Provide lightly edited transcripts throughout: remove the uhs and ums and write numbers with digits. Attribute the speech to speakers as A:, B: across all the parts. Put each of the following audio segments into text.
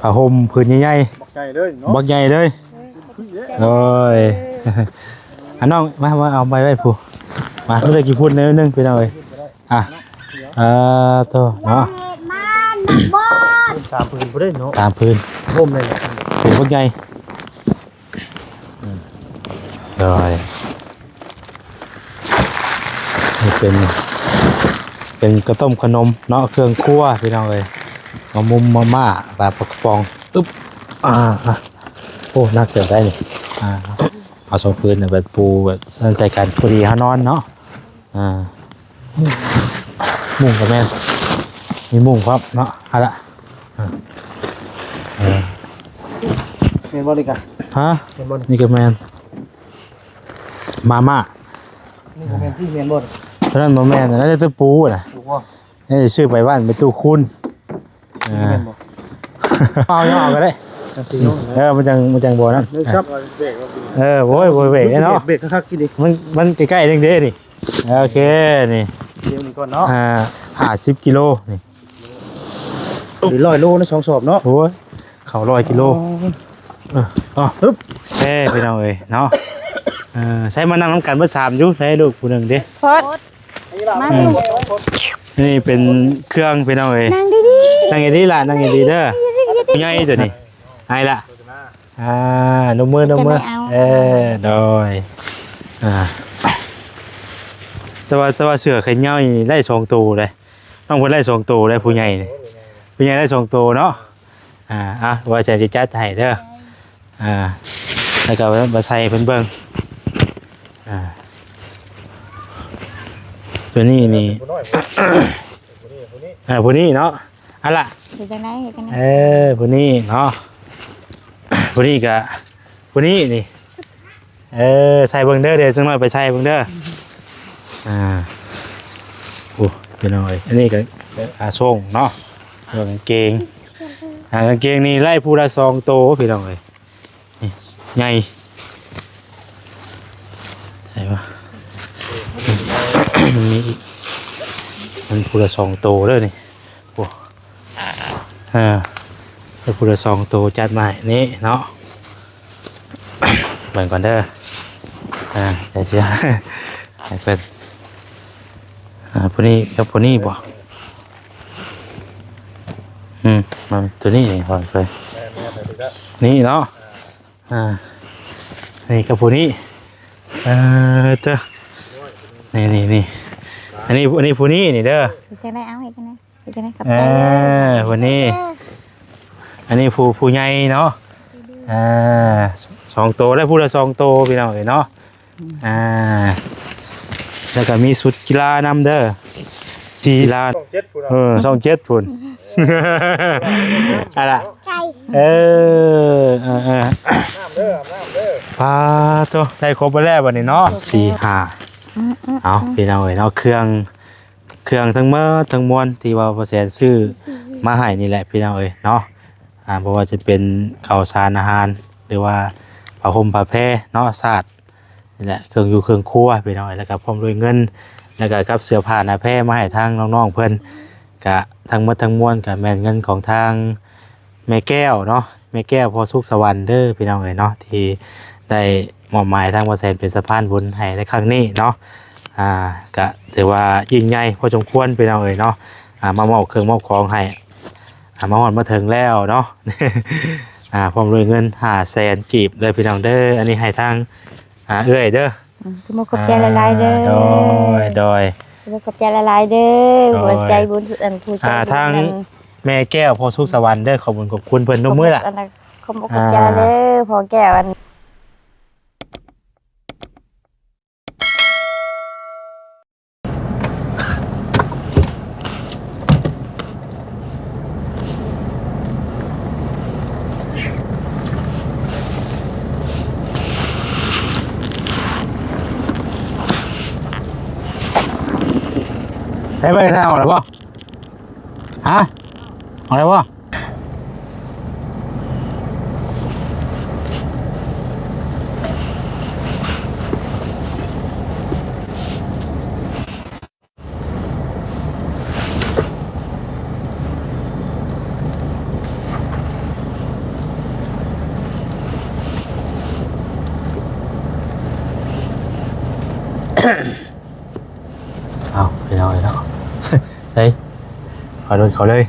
A: ผ้าห่มผืนใหญ่
B: บักใหญ่เลยเนาะ
A: ๆบักใหญ่เลยโอ้ยอันน้องมาเอาไปไว้ผู้มาเพื่อกี่พูดนิดนึงพี่น้องเอ้ยโตเนาะ
B: 3พื้นบ่ได้เนาะ
A: 3 พื้น
B: ห่มเลยเนี่ย
A: ผืนบักใหญ่โดยนี่เป็นกระต้มขนมเนาะเครื่องครัวพี่น้องเอ้ยมามุมมาม่าปลากระป๋องอึ๊บโอ้น่าเกิดได้นี่เอา2 พื้นเนี่ยแบบปูแบบใส่กันพอดีเขานอนเนาะมุ้งกับแม่มีมุ้งครับเนาะเอาละ
B: เมนบอลิกัน
A: นี่กับแม่มาม่า
B: นี่ก็เป็นที่เมนบอล
A: เพราะนั้นมาแม่น่าจะตู้ปูนะนี่จะชื่อไปบ้านเป็นตู้คุณเอาย่อก็ได้มันจังบัวนั่นโว้ยเบรกเนาะ
B: เบรกคักๆกินดิ
A: มันใกล้ๆเด้นี่โอเคนี่
B: เดี๋ยวนี้ก่อนเนาะ
A: 50 กิโลนี่
B: หรือ100 โลนะ2 สอบเนาะ
A: โอ้ยเขา100 กิโลปึ๊บพี่น้องเอ้ยเนาะใช้มานั่งน้ำกันเบอร์3อยู่ใช้ลูกผู้หนึ่งดิ
C: พด
A: นี่เป็นเครื่องพี่น้องเอ้ยนั่งดีล่ะนั่งดีเด้อใหญ่ตัวนี้ไอ้ละนมมือโดยแต่ว่าเสือไข่เน่านี่ได้2 ตัวเลยต้องคนได้2 ตัวเลยผู้ใหญ่ได้2 ตัวเนาะว่าจะจัดให้เด้อแล้วก็มาใส่เพิ่นเบิ่งตัวนี้นี่ผู้นี้เนาะล่ะผู้นี้เนาะผู้นี้กับผู้นี้นี่ใส่เบิ่งเด้อเดี๋ยวสักหน่อยไปใส่เบิ่งเด้อโอ้พี่น้อยอันนี้ก็ส่งเนาะกางเกงนี่ไล่ผู้ละ2 ตัวพี่น้อยนี่ใหญ่ใช่ปะมันมีอีกมันผู้ละ2 ตัวเลยนี่โอ้ผู้ละ2 ตัวจัดมานี่เนาะเบิ่งก่อนเด้อเดี๋ยวเชื่อให้เป็นผู้นี้กับผู้นี้บ่มันตัวนี้ก่อนไปนี่เนาะนี่กับผู้นี้เด้อนี่อันนี้ผู้นี้นี่เด้อ
C: จะได้เอาจะได้ขับใจ
A: วันนี้อันนี้ผู้ใหญ่เนาะ2 ตัวได้ผู้ละ2 ตัวพี่น้องเนาะแล้วก็มีสุดกีฬานำเด้อกีฬา27 พุ่นอะไร
C: ใช่
A: น้ำเด้อปลาตัวได้ครบไปแล้ววันนี้เนาะ4 5เอาพี่น้องเนาะเครื่องทั้งเมื่อทั้งมวลที่ว่าประแสนซื้อมาให้นี่แหละพี่น้องเนาะเพราะว่าจะเป็นข้าวสารอาหารหรือว่าผ้าห่มผ้าแพรเนาะศาสตร์นี่แหละเครื่องอยู่เครื่องครัวพี่น้องแล้วก็พร้อมด้วยเงินแล้วก็กับเสื้อผ้าหน้าแพรมาให้ทางน้องๆเพิ่นกะทั้งหมดทั้งมวลกะแม่นเงินของทางแม่แก้วเนาะแม่แก้วพอสุขสวรรค์เด้อพี่น้องเนาะที่ได้มอบหมายทางประแสนเป็นสะพานบุญให้ในครั้งนี้เนาะก็ถือว่ายิ่งใหญ่พอสมควรพี่น้องเนาะมามอบเครื่องมอบของให้มาหอดมาถึงแล้วเนาะพร้อมด้วยเงิน500,000 กีบเลยพี่น้องเด้ออันนี้ให้ทางเอื้อยเด้อ
C: คือมาขอบใจละลายเด้อ
A: โดย
C: ขอบใจละลายเด้อหัวใจบุญสุดอันผู้ใจ
A: ทางแม่แก้วพอสุขสวรรค์เด้อขอบคุณเพิ่นนุ่มมือล่ะ
C: ขอบใจเด้อพอแก้วอัน
A: ได้ไปทางออกแล้วป่ะออกแล้วป่ะ ใส่ขอโดนเขาเลย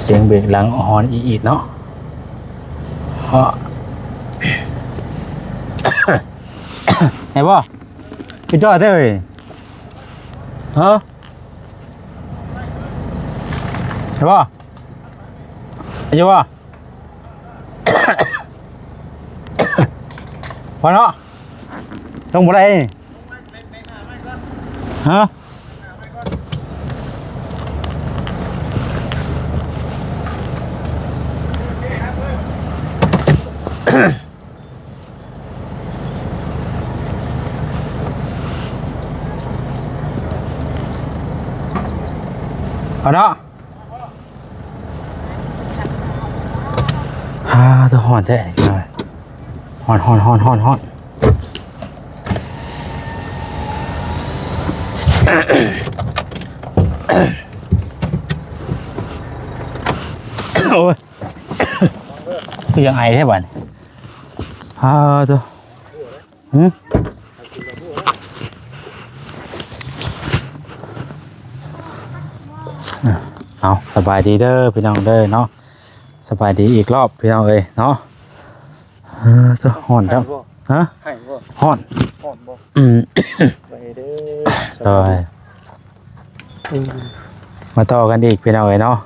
A: เสียงเบรกหลังฮอนอีดเนาะไงบ่พี่จอดได้เลยฮะไงบ่ไอ้เจ้าบ่พอเนาะลงบ่ได้ฮะเอาเนาะตัวหอนแท้นี่เลยหอนโอ้ยคือยังไอแท้บ้านตัวเอาสบายดีเด้อพี่น้องเด้อเนาะสบายดีอีกรอบพี่น้องเอ้ยเนาะตัวห่อนครับฮะห่อน
B: ไปเด้อ
A: rồi มาต่อกันอีกพี่น้องเอ้ยเนาะ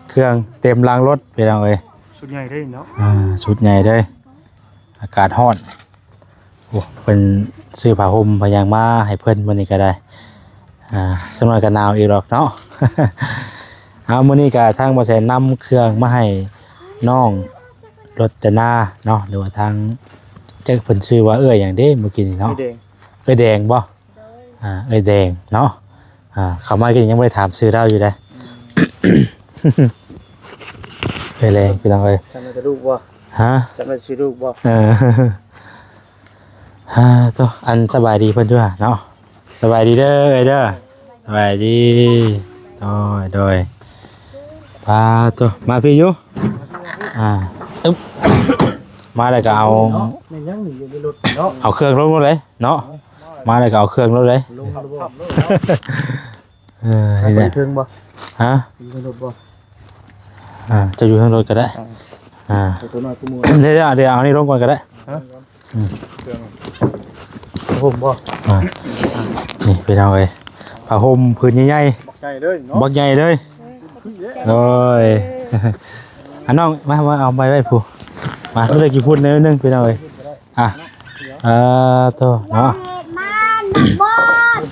A: เครื่องเต็มรางรถพี่น้องเอ้ย
B: ชุดใหญ่ได้เนาะ
A: ชุดใหญ่เด้ออากาศร้อนโอ้เป็นซื้อผ้าห่มพยางมาให้เพิ่นมื้อนี้ก็ได้สักหน่อยก็หนาวอีกหรอกเนาะ เอามื้อนี้ก็ทางบ่แสนนำเครื่องมาให้น้องรจนาเนาะหรือว่าทางจักเพิ่นชื่อว่าเอ้ยหยังเด้เมื่อกี้นี่เนาะเอ้ยแดงบ่เอ้ยแดงเนาะเข้ามากินยังบ่ได้ถามชื่อเราอยู่เด้ เอ้ยแดงพี่น้องเอ้ย
B: จำได้ลูกบ่จำได้ชื่อลูกบ่
A: ตัวอันสบายดีเพิ่นด้วยเนาะสบายดีเด้อเอ้ยเด้อสบายดีโดยพาตัวมาพี่อยู่มาเลยก็เอา
B: แม่ยังอยู่ในรถเนาะ
A: เอาเครื่องลงเลยเนาะมาเลยก็เอาเครื่องลงเลย
B: ลงบ่
A: นี่แหละ
B: ถึงบ่
A: อยู่ในรถบ่จะอยู่ข้างรถก็ได้
B: ตัวน้อยกูมู
A: เดี๋ยวเอานี่ลงก่อนก็ได้
B: ผมบ่
A: นี่ไปเอาเลยผ้าห่มผืนใหญ่
B: ๆบักใหญ่เลยเนาะ
A: บักใหญ่เลยโอ้ยน้องมาเอาไปไว้ผู้มาเลือกกี่พูดนิดนึงไปเอาเลยตัวเนาะ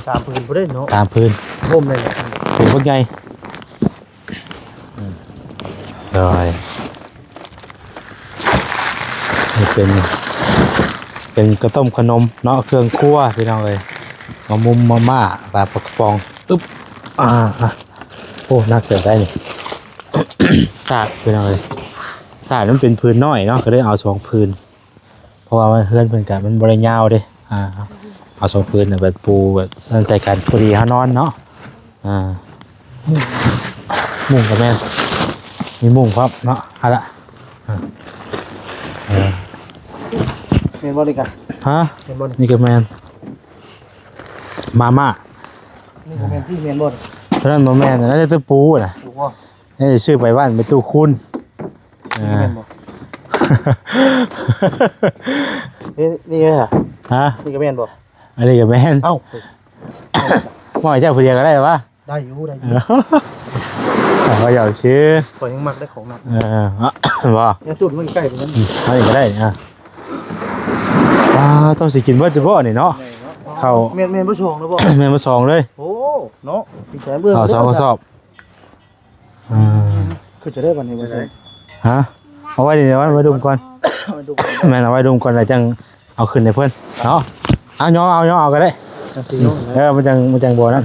B: 3พื้นบ่ได้เนาะ
A: 3พื้น
B: ห่มเลย
A: ผืนบักใหญ่rồiเป็นกระต้มขนมเนาะเครื่องครัวพี่น้องเลยมามุมมาม่าปลากระป๋องอึ๊บโอ้น่าเสียได้นี่ สาดพี่น้องเลยสาดมันเป็นพื้นน้อยเนาะก็ได้เอา2พื้นเพราะว่ามันเฮือนเพิ่นกันมันบ่ได้ยาวเด้เอา2พื้นแบบปูแบบใส่กันพอดีเฮานอนเนาะมุ้งกับแม่มีมุ้งครับเนาะเอาละ
B: เห็นบ่นี่กัน
A: เห็นบ่นี่ก็แม่นมาม่า
B: นี่ก็แม่นที่เห็นบ่
A: เพราะนั้นบ่แม่นนั่นจะตู้ปูน่ะนี่ชื่อไปบ้านไปตู้คุณ
B: นี่ไงนี่ก็แม่นบ่
A: อันนี้ก็แม่นว่าเจ้าผู้เดียวก็ได้ป่ะ
B: ได้อยู่
A: ก็อยากซื้อ
B: ขอยังมักได้ของนัก
A: ว่า
B: ยังจุดมันใกล้ตรงนั้น
A: อะไรก็ได้ต้องสิกินเบิดจะบ่นี่เนาะเข้า
B: เมนบ่ชงแล้วบ่
A: เมนบ่สองเลย
B: โอ้เนาะสิแสนเบิ่ง
A: เอา2กระสอบ
B: คือจะได้บัดนี้บ่ใช่
A: เอาไว้นี่ไว้ดุมก่อนแม่นเอาไว้ดุมก่อนแล้วจังเอาขึ้นให้เพิ่นเนาะเอาย่อเอาก็ได้มันจังบ่นั่น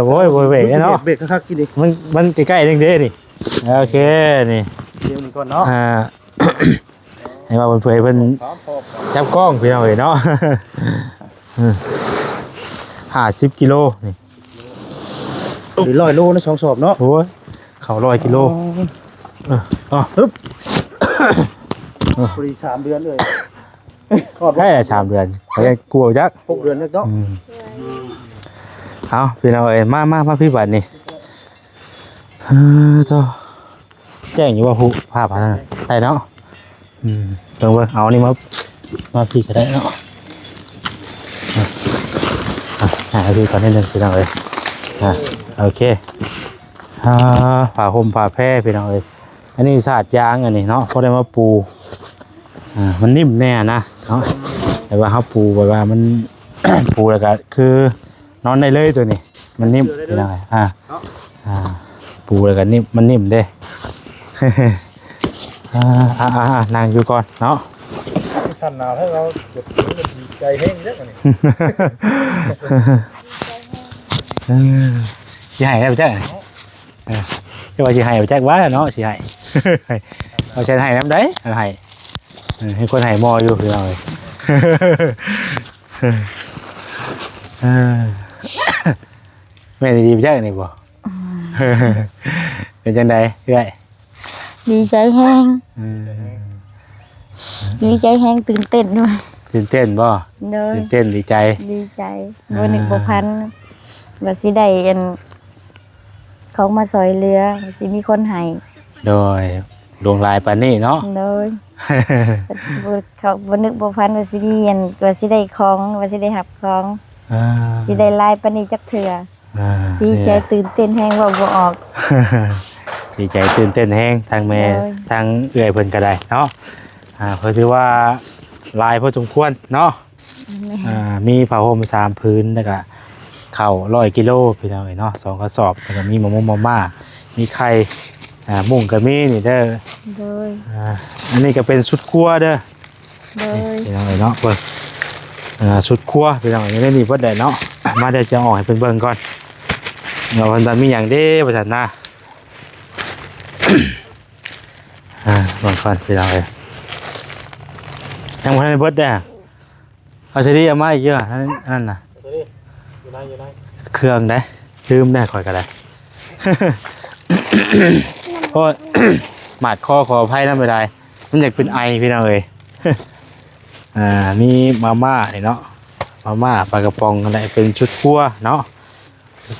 A: โว้ยเบรกเนาะ
B: เบรกคักๆกินดิ
A: มันใกล้ๆนึงเด้นี่โอเคนี่
B: เดี๋ยวนี้ก่อนเนาะ
A: ให้มาเผยเพิ่นจับกล้องพี่น้องเอ้ยเนาะ50 กิโลนี่
B: หรือ100 โลนะ2 สอบเนาะ
A: โอ้ยเขา100 กิโลอ๋อ
B: พอดี3 เดือนเลย
A: แค่3 เดือนเขายังกลัวจัก
B: 6 เดือนแล้วเนาะ
A: เอาพี่น้องเอ้ยมาพี่บัดนี่ต่อแจ้งอยู่ว่าผู้ภาพอันนั้นได้เนาะเบิ่งเอานี่มาพี่ก็ได้เนาะหาพี่ก่อนนิดนึงพี่น้องเอ้ยโอเคผ้าห่มผ้าแพร่พี่น้องเอ้ยอันนี้สาดยางอันนี้เนาะเพราะได้มาปูมันนิ่มแน่นะเนาะแต่ว่าเขาปูแบบว่ามัน ปูแล้วก็คือนอนได้เลยตัวนี้มันนิ่มพี่น้องเอ้ยปูแล้วก็นิ่มมันนิ่มเด้ นั่งอยู่ก่อนเนาะ
B: สั่นหนาวให้เราเก็บใจแห้งเยอะกว่านี้
A: สิให้ได้บ่จักก็ว่าสิให้บ่จักว่าเนาะสิให้ เอาใช้ให้น้ำได้ให้คนให้มออยู่พี่น้องเอ้ย แม่ดีบ่จักนี่บ่ เป็นจังได๋เอ้ย
C: ดีใจแฮงดีใจแฮงตื่นเต้นด้วย
A: ตื่นเต้นบ่
C: เด้อ
A: ตื่นเต้นดีใจ
C: ดีใจบ่นึกบ่พันว่าสิได้อันของมาซอยเรือว่าสิมีคนให้
A: โดยดวงลายปานนี้เนาะ
C: โดยเขาบ่นึกบ่พันว่าสิมีอันว่าสิได้ของว่าสิได้รับของสิได้ลายปานนี้จักเทื่อดีใจตื่นเต้นแฮงเว่าบ่ออก
A: ดีใจตื่นเต้นแห้งทางแม่ทางเอื้อยเพิ่นก็ได้เนาะเพิ่นถือว่าลายพอสมควรเนาะมีผ้าห่ม3 พื้นแล้วก็ข้าว100 กิโลพี่น้องเอ้ยเนาะ2 กระสอบแล้วก็มีมะม่วงมะม่ามีไข่มุ้งก็มีนี่เด้อ
C: โดย
A: อันนี้ก็เป็นชุดครัวเด้อ
C: โดย
A: พี่น้องเอ้ยเนาะเบิ่งชุดครัวพี่น้องเอ้ยนี่เพิ่นได้เนาะมาได้จะออกให้เพิ่นเบิ่งก่อนเนาะเพิ่นว่ามีหยังเด้ว่าซั่นนะ บางคนพี่น้องเอ้ยยังบ่ทันได้เบิดเด้อเอาสิเอามาอีกเยอะนั่นน่ะ
B: อยู่ไหน
A: เครื่องได้ลืมได้ข่อยก็ได้ เพราะ หมาดคอขออภัยนำไม่ได้มันอยากเป็นไอพี่น้องเอ้ย มีมาม่านี่เนาะมาม่าปลากระป๋องอะไรเป็นชุดครัวเนาะ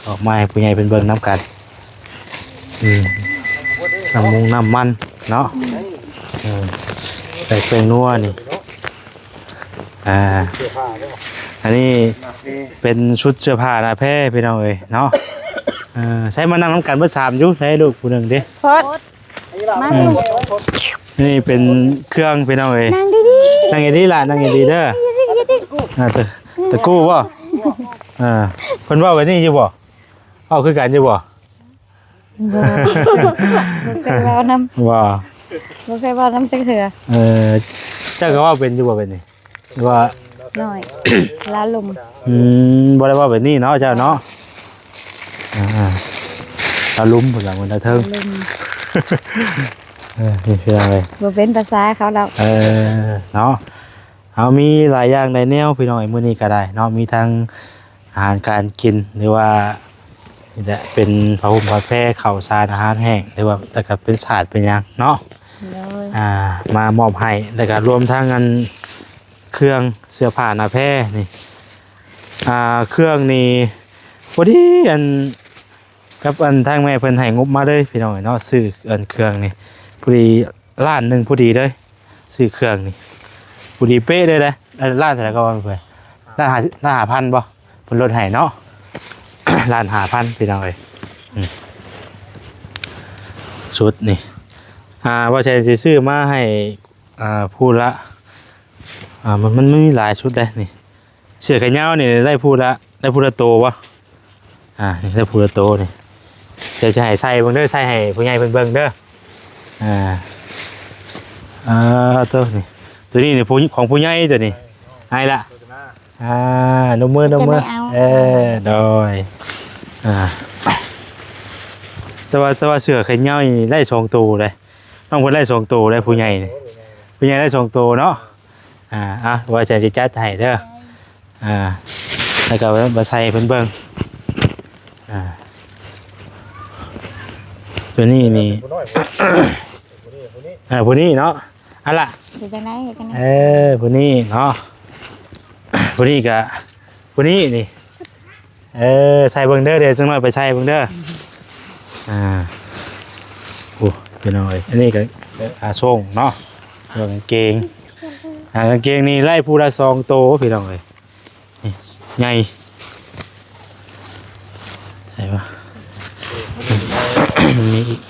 A: ออกมาให้ผู้ใหญ่เป็นเบิ่งน้ำกันน้ำมันเนาะใส่เครื่องนัวนี่อันนี้เป็นชุดเสื้อผ้าหน้าแพร่พี่น้องเอ้ยเนาะใช้มานั่งน้ำกันเบอร์3อยู่ใช้ลูกผู้หนึ่งดิ
C: พอดมาลูก
A: นี่เป็นเครื่องพี่น้องเอ้ย
C: นั่งดีๆ
A: นั่งดีล่ะนั่งดีเด้อตะกู้บ่เพิ่นว่าไว้นี่อยู่บ่เอาคือกันอยู่บ่
C: บ่เคยเว้านำ
A: ว่า
C: บ่เคยเว้านำจักเทื่อ
A: เจ้าก็ว่าเป็นอยู่บ่เป็นนี่ว่า
C: น้อยลาลม
A: บ่ได้ว่าเป็นนี่เนาะเจ้าเนาะตาลุ่มพุ่นล่ะมันตาเทิง
C: ลม
A: นี่คืออะไร
C: บ่เป็นภาษาเขาแล้ว
A: เนาะเอามีหลายอย่างหลายแนวพี่น้องไอ้มื้อนี้ก็ได้เนาะมีทั้งอาหารการกินหรือว่านี่แหละเป็นผ้าห่มผ้าแพร่ข้าวสารอาหารแห้งหรือว่าแต่ก็เป็นศาสตร์เป็นหยังเนาะ
C: เลย
A: มามอบให้แล้วก็รวมทั้งอันเครื่องเสื้อผ้าหน้าแพร่นี่เครื่องนี่พอดีอันกับอันทางแม่เพิ่นให้งบมาเลยพี่น้องเนาะซื้ออันเครื่องนี่พอดีล้านหนึงพอดีเลยซื้อเครื่องนี่พอดีเป๊ะเลยนะล้านเท่าไหร่ก็ว่าไปล้าน5,000บ่เพิ่นลดให้เนาะ ล้าน5,000พี่น้องเอ้ยชุดนี่ว่าใช่สิซื้อมาให้พูดละมันไม่มีหลายชุดเลยนี่เสื้อแขนยาวนี่ได้พูดละโตวะนี่ได้พูดละโตนี่จะให้ใส่เบิ่งเด้อใส่ให้ผู้ใหญ่เพิ่นเบิ่งเด้อตัวนี้นี่ของผู้ใหญ่ตัวนี้ให้ละนมมือโดยแต่ว่าเสื้อแขนยาวนี่ได้2ตัวเลยต้องเพิ่นได้2ตัวได้ผู้ใหญ่นี่ผู้ใหญ่ได้2ตัวเนาะว่าจะจัดให้เด้อแล้วก็มาใส่เพิ่นเบิ่ง ตัวนี้นี่
B: ผู้น้อยผู้นี้
A: ผู้นี้เนาะอันละ
C: เฮ็ดจังได๋เฮ็ดจังได๋
A: ผู้นี้เนาะผู้นี้กะผู้นี้นี่ใส่เบิ่งเด้อเดี๋ยวจังหน่อยไปใส่เบิ่งเด้อโอ้พี่น้อยอันนี้ก็ส่งเนาะกางเกงกางเกงนี่ไล่ผู้ละ2โตพี่น้องเอ้ยนี่ใหญ่ใช่ปะมันมีอีก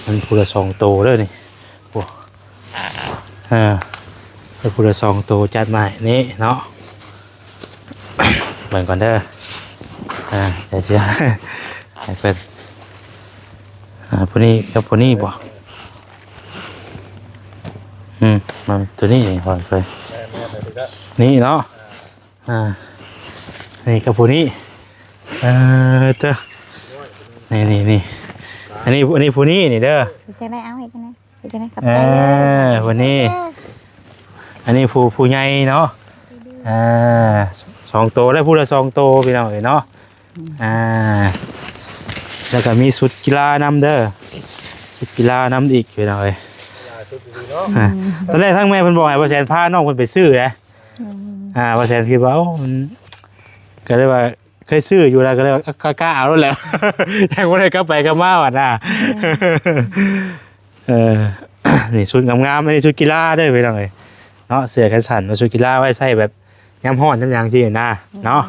A: มันผู้ละ2โตเด้อนี่โอ้ผู้ละ2โตจัดมาให้นี่เนาะเบิ่งก่อนเด้อเดี๋ยวเชื่อให้เพิ่นผู้นี้กับผู้นี้บ่มันตัวนี้นี่ก่อนเพิ่นนี่เนาะนี่กับผู้นี้เด้อนี่อันนี้ผู้นี้นี่เด้อ
C: เฮ็ดจังได๋เอาเฮ็ดจังได๋เฮ็ดจังได๋ขอบ
A: ผู้นี้อันนี้ผู้ใหญ่เนาะ2โตได้ผู้ละ2โตพี่น้องเอ้ยเนาะแล้วก็มีชุดกีฬานำเด้อชุดกีฬานำอีกพี่น้องเอ้ยตอนแรกทั้งแม่เพิ่นบอกให้ว่าแสนพาน้องเพิ่นไปซื้อนะว่าแสนคิดว่ามันก็เลยว่าเคยซื้ออยู่แล้วก็เลยว่ากล้าเอาแล้วแหละยังบ่ได้กลับไปกลับมาว่ะน่ะนี่ชุดงามๆอันนี้ชุดกีฬาเด้อพี่น้องเอ้ยเนาะเสื้อแขนสั้นชุดกีฬาไว้ใส่แบบยามร้อนยามหยังซี่นะเนาะ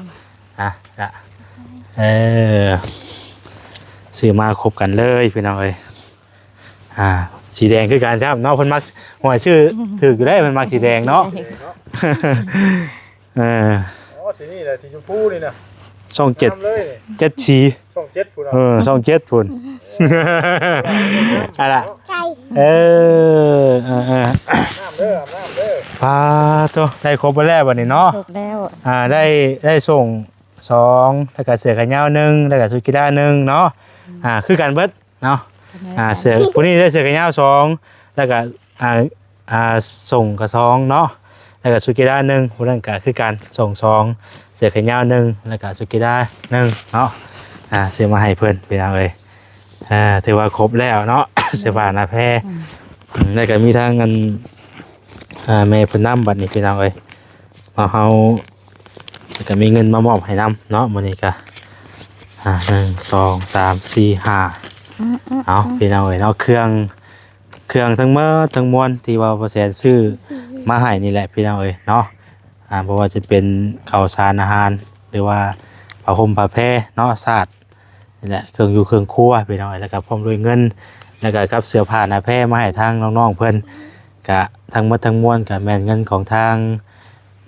A: ซื้อมาครบกันเลยพี่น้องเอ้ยสีแดงคือการครับเนาะเพิ่นมักหัวชื่อถูกอยู่ได้เพิ่นมักสีแดงเนาะ
B: สีนี่แหละสีชมพูนี่นะ
A: 27ชี
B: 27พุ่น
A: 27พุ่นอะไร
B: น้ำเด้อ
A: พาโตได้ครบไปแล้วบัดนี้เนาะ
C: ครบแล้ว
A: ได้ส่ง2แล้วก็เสื้อแขนยาว1แล้วก็ชุดกีฬา1เนาะคือกันเบิดเนาะเสื้อพวกนี้ได้เสื้อแขนยาว2แล้วก็ส่งก็2เนาะแล้วก็ชุดกีฬา1พวกนั้นก็คือกันส่ง2เสื้อแขนยาว1แล้วก็ชุดกีฬา1เนาะซื้อมาให้เพิ่นพี่น้องเอ้ยถือว่าครบแล้วเนาะ เสื้อผ้าหน้าแพรแล้วก็มีทางเงินแม่เพิ่นนำบัดนี้พี่น้องเอ้ยเฮาก็มีเงินมามอบให้นำเนาะมื้อนี้ก็1 2 3 4 5เอาพี่น้องเอ้ยเนาะเครื่องทั้งหมดทั้งมวลที่ว่าบ่แสนซื้อมาให้นี่แหละพี่น้องเอ้ยเนาะบ่ว่าจะเป็นข้าวสารอาหารหรือว่าผ้าห่มผ้าแพรเนาะสาดนี่แหละเครื่องอยู่เครื่องครัวพี่น้องเอ้ยแล้วก็พร้อมด้วยเงินแล้วก็กับเสื้อผ้าหน้าแพรมาให้ทางน้องๆเพิ่นก็ทั้งหมดทั้งมวลก็แม่นเงินของทาง